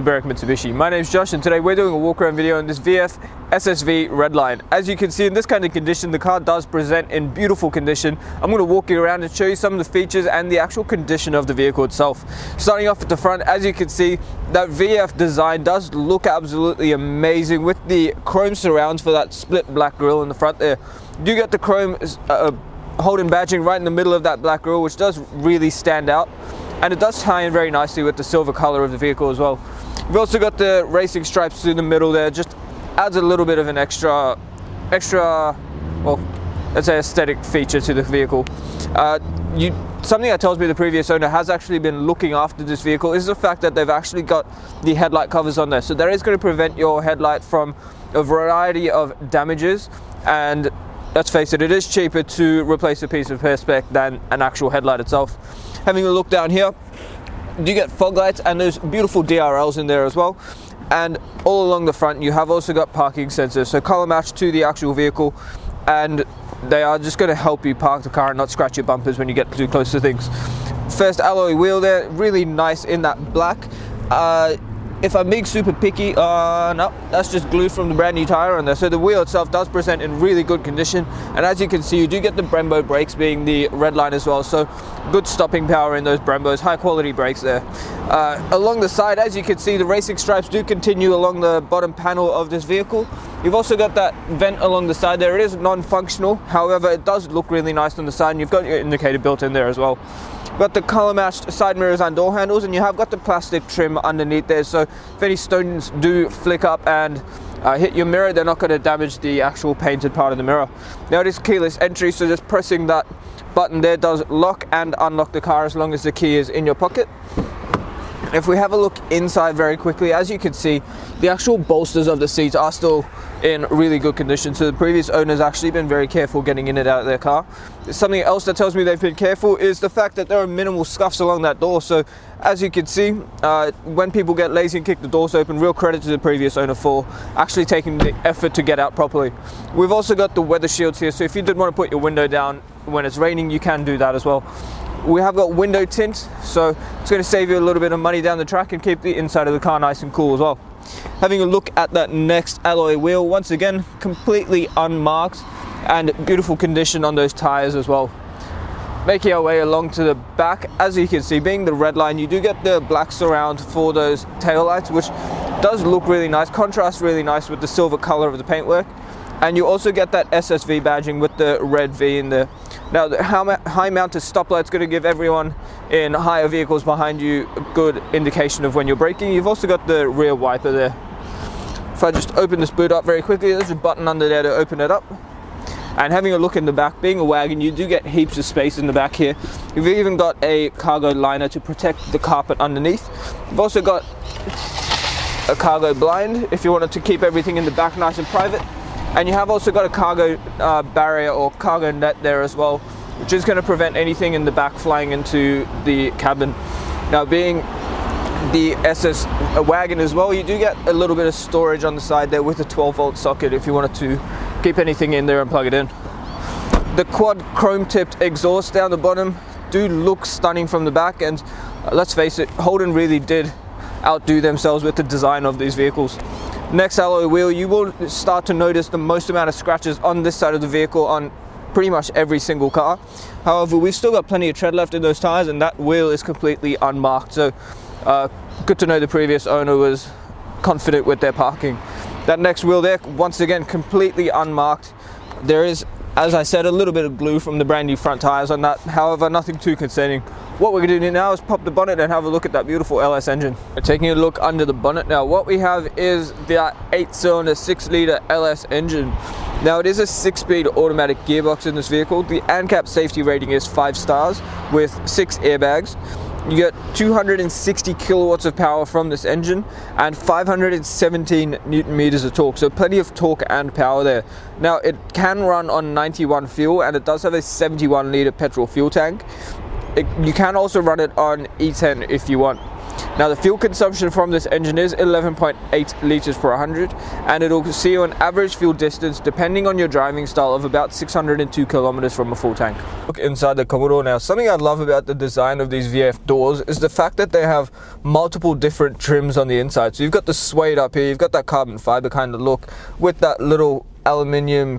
Berwick Mitsubishi. My name is Josh and today we're doing a walk around video on this VF SSV Redline. As you can see, in this kind of condition, the car does present in beautiful condition. I'm going to walk you around and show you some of the features and the actual condition of the vehicle itself. Starting off at the front, as you can see, that VF design does look absolutely amazing with the chrome surrounds for that split black grille in the front there. You get the chrome Holden badging right in the middle of that black grille, which does really stand out. And it does tie in very nicely with the silver color of the vehicle as well. You've also got the racing stripes through the middle there, just adds a little bit of an extra, well, let's say aesthetic feature to the vehicle. Something that tells me the previous owner has actually been looking after this vehicle is the fact that they've actually got the headlight covers on there. So that is going to prevent your headlight from a variety of damages, and let's face it, it is cheaper to replace a piece of Perspex than an actual headlight itself. Having a look down here, you get fog lights and those beautiful DRLs in there as well. And all along the front, you have also got parking sensors, so color match to the actual vehicle, and they are just going to help you park the car and not scratch your bumpers when you get too close to things. First alloy wheel there, really nice in that black. If I'm being super picky, no, that's just glue from the brand new tire on there. So the wheel itself does present in really good condition, and as you can see, you do get the Brembo brakes being the Redline as well, so good stopping power in those Brembos, high quality brakes there. Along the side, as you can see, the racing stripes do continue along the bottom panel of this vehicle. You've also got that vent along the side there. It is non-functional, however it does look really nice on the side, and you've got your indicator built in there as well. Got the color matched side mirrors and door handles, and you have got the plastic trim underneath there, so if any stones do flick up and hit your mirror, they're not going to damage the actual painted part of the mirror. Now it is keyless entry, so just pressing that button there does lock and unlock the car as long as the key is in your pocket. If we have a look inside very quickly, as you can see, the actual bolsters of the seats are still in really good condition, so the previous owner's actually been very careful getting in and out of their car. Something else that tells me they've been careful is the fact that there are minimal scuffs along that door, so as you can see, when people get lazy and kick the doors open, real credit to the previous owner for actually taking the effort to get out properly. We've also got the weather shields here, so if you did want to put your window down when it's raining, you can do that as well. We have got window tint, so it's going to save you a little bit of money down the track and keep the inside of the car nice and cool as well. Having a look at that next alloy wheel, once again completely unmarked and beautiful condition on those tires as well. Making our way along to the back, as you can see, being the Redline, you do get the black surround for those tail lights, which does look really nice, contrasts really nice with the silver color of the paintwork. And you also get that SSV badging with the red V in there. Now the high mounted stoplight is going to give everyone in higher vehicles behind you a good indication of when you're braking. You've also got the rear wiper there. If I just open this boot up very quickly, there's a button under there to open it up. And having a look in the back, being a wagon, you do get heaps of space in the back here. You've even got a cargo liner to protect the carpet underneath. You've also got a cargo blind if you wanted to keep everything in the back nice and private. And you have also got a cargo barrier or cargo net there as well, which is going to prevent anything in the back flying into the cabin. Now, being the SS wagon as well, you do get a little bit of storage on the side there with a 12-volt socket if you wanted to keep anything in there and plug it in. The quad chrome tipped exhaust down the bottom do look stunning from the back, and let's face it, Holden really did outdo themselves with the design of these vehicles. Next alloy wheel, you will start to notice the most amount of scratches on this side of the vehicle on pretty much every single car. However, we've still got plenty of tread left in those tires, and that wheel is completely unmarked, so good to know the previous owner was confident with their parking. That next wheel there, once again completely unmarked. There is, as I said, a little bit of glue from the brand new front tires on that, however nothing too concerning. What we're going to do now is pop the bonnet and have a look at that beautiful LS engine. We're taking a look under the bonnet now. What we have is that 8-cylinder 6-litre LS engine. Now it is a 6-speed automatic gearbox in this vehicle. The ANCAP safety rating is 5 stars with 6 airbags. You get 260 kilowatts of power from this engine and 517 newton meters of torque, so plenty of torque and power there. Now it can run on 91 fuel, and it does have a 71 litre petrol fuel tank. You can also run it on E10 if you want. Now the fuel consumption from this engine is 11.8 litres per 100, and it'll see you an average fuel distance depending on your driving style of about 602 kilometers from a full tank. Look inside the Commodore now. Something I love about the design of these VF doors is the fact that they have multiple different trims on the inside. So you've got the suede up here, you've got that carbon fiber kind of look with that little aluminium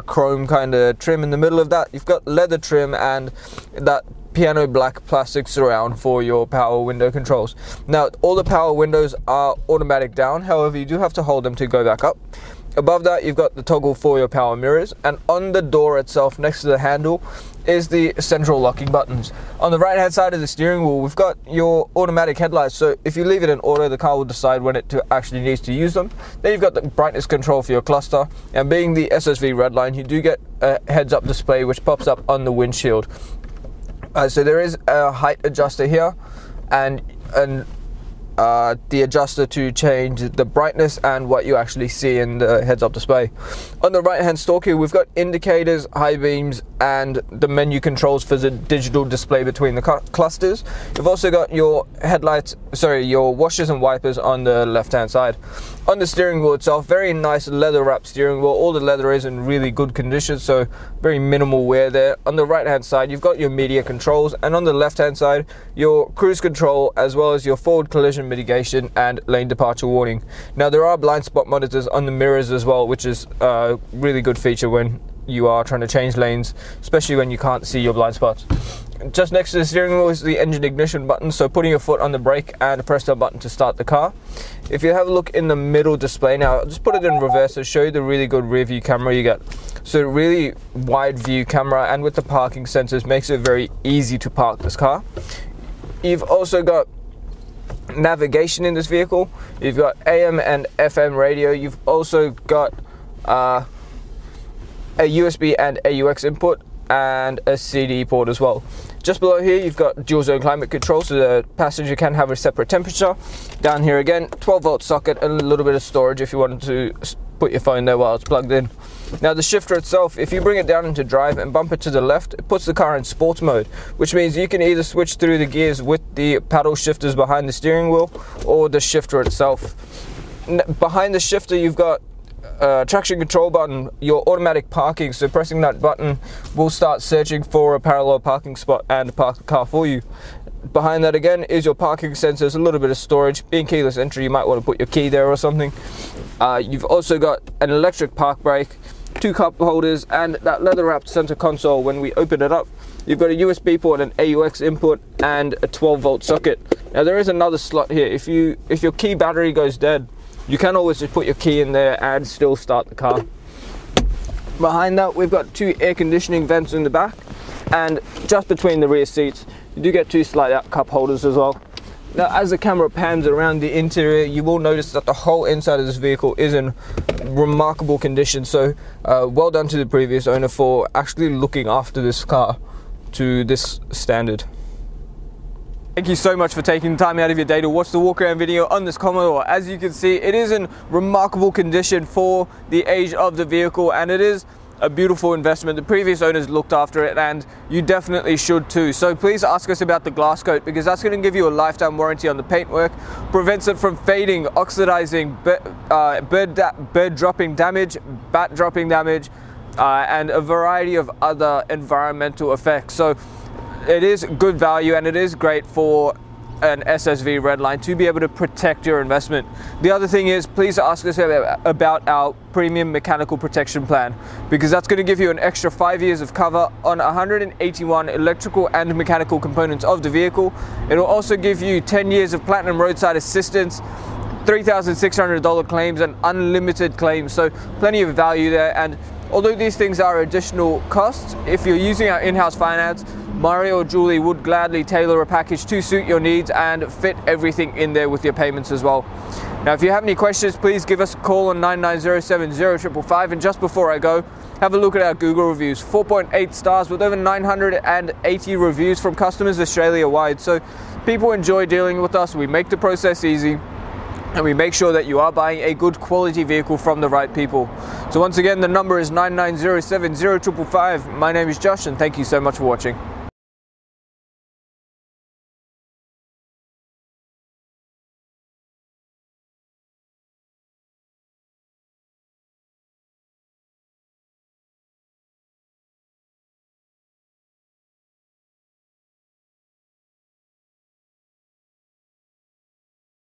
chrome kind of trim in the middle of that. You've got leather trim and that piano black plastic surround for your power window controls. Now all the power windows are automatic down, however you do have to hold them to go back up. Above that you've got the toggle for your power mirrors, and on the door itself next to the handle is the central locking buttons. On the right hand side of the steering wheel we've got your automatic headlights, so if you leave it in auto the car will decide when it actually needs to use them. Then you've got the brightness control for your cluster, and being the SSV Redline you do get a heads up display which pops up on the windshield. So there is a height adjuster here and the adjuster to change the brightness and what you actually see in the heads-up display. On the right-hand stalk here, we've got indicators, high beams, and the menu controls for the digital display between the clusters. You've also got your your washers and wipers on the left-hand side. On the steering wheel itself, very nice leather-wrapped steering wheel. All the leather is in really good condition, so very minimal wear there. On the right-hand side, you've got your media controls, and on the left-hand side, your cruise control, as well as your forward collision mitigation and lane departure warning. Now there are blind spot monitors on the mirrors as well, which is a really good feature when you are trying to change lanes, especially when you can't see your blind spots. Just next to the steering wheel is the engine ignition button, so putting your foot on the brake and press the button to start the car. If you have a look in the middle display now, I'll just put it in reverse to show you the really good rear view camera you get. So really wide view camera, and with the parking sensors makes it very easy to park this car. You've also got navigation in this vehicle. You've got AM and FM radio. You've also got a USB and AUX input and a CD port as well. Just below here you've got dual zone climate control, so the passenger can have a separate temperature. Down here again, 12-volt socket and a little bit of storage if you wanted to put your phone there while it's plugged in. Now the shifter itself, if you bring it down into drive and bump it to the left, it puts the car in sports mode, which means you can either switch through the gears with the paddle shifters behind the steering wheel or the shifter itself. Behind the shifter you've got traction control button, your automatic parking, so pressing that button will start searching for a parallel parking spot and park the car for you. Behind that again is your parking sensors, a little bit of storage. Being keyless entry, you might want to put your key there or something. You've also got an electric park brake, 2 cup holders, and that leather wrapped center console. When we open it up, you've got a USB port, an AUX input, and a 12-volt socket. Now there is another slot here. If your key battery goes dead, you can always just put your key in there and still start the car. Behind that we've got 2 air conditioning vents in the back, and just between the rear seats you do get 2 slide out cup holders as well. Now as the camera pans around the interior, you will notice that the whole inside of this vehicle is in remarkable condition, so well done to the previous owner for actually looking after this car to this standard. Thank you so much for taking the time out of your day to watch the walk around video on this Commodore. As you can see, it is in remarkable condition for the age of the vehicle, and it is a beautiful investment. The previous owners looked after it, and you definitely should too. So please ask us about the glass coat, because that's going to give you a lifetime warranty on the paintwork, prevents it from fading, oxidizing, bird dropping damage, bat dropping damage, and a variety of other environmental effects. So it is good value, and it is great for an SSV Redline to be able to protect your investment. The other thing is, please ask us about our premium mechanical protection plan, because that's going to give you an extra 5 years of cover on 181 electrical and mechanical components of the vehicle. It will also give you 10 years of platinum roadside assistance, $3,600 claims, and unlimited claims, so plenty of value there. And although these things are additional costs, if you're using our in-house finance, Mario or Julie would gladly tailor a package to suit your needs and fit everything in there with your payments as well. Now, if you have any questions, please give us a call on 9907055. And just before I go, have a look at our Google reviews. 4.8 stars with over 980 reviews from customers Australia-wide. So people enjoy dealing with us. We make the process easy, and we make sure that you are buying a good quality vehicle from the right people. So once again, the number is 9907055. My name is Josh, and thank you so much for watching.